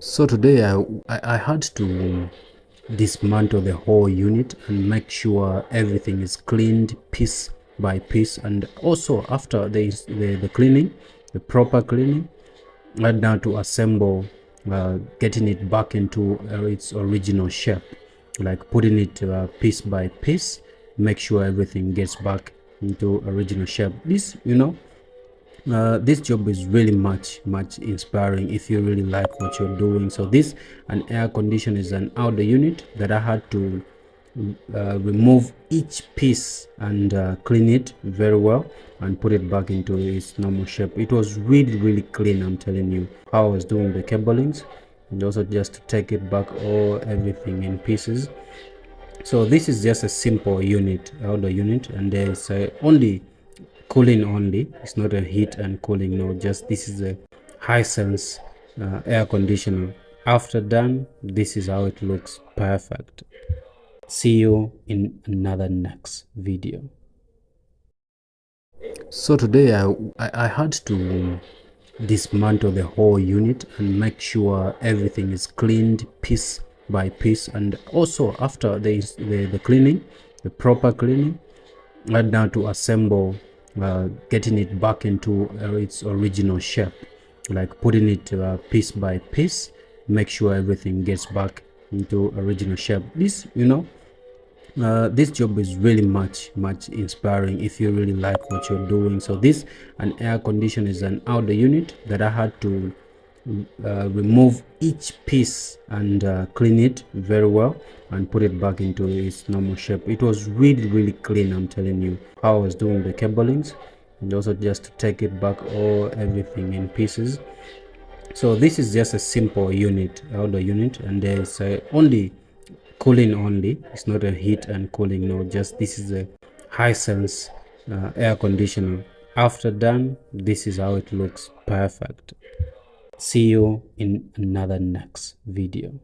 So today I had to dismantle the whole unit and make sure everything is cleaned piece by piece, and also after the cleaning, the proper cleaning, I had now to assemble, getting it back into its original shape, like putting it piece by piece, make sure everything gets back into original shape. This job is really much inspiring if you really like what you're doing. So this, an air condition, is an outdoor unit that I had to remove each piece and clean it very well and put it back into its normal shape. It was really clean, I'm telling you. How I was doing the cablings, and also just to take it back, all everything in pieces. So this is just a simple unit, outdoor unit, and there's only cooling only. It's not a heat and cooling, no, just this is a Hisense air conditioner. After done, this is how it looks. Perfect. See you in another next video. So today I had to dismantle the whole unit and make sure everything is cleaned piece by piece, and also after the cleaning, the proper cleaning, I had now to assemble, getting it back into its original shape, like putting it piece by piece, make sure everything gets back into original shape. This job is really much inspiring if you really like what you're doing. So this, an air condition, is an outdoor unit that I had to remove each piece and clean it very well and put it back into its normal shape. It was really clean, I'm telling you. How I was doing the cablings, and also just to take it back, all everything in pieces. So this is just a simple unit, outdoor unit, and there's only cooling only. It's not a heat and cooling, no, just this is a Hisense air conditioner. After done, this is how it looks. Perfect. See you in another next video.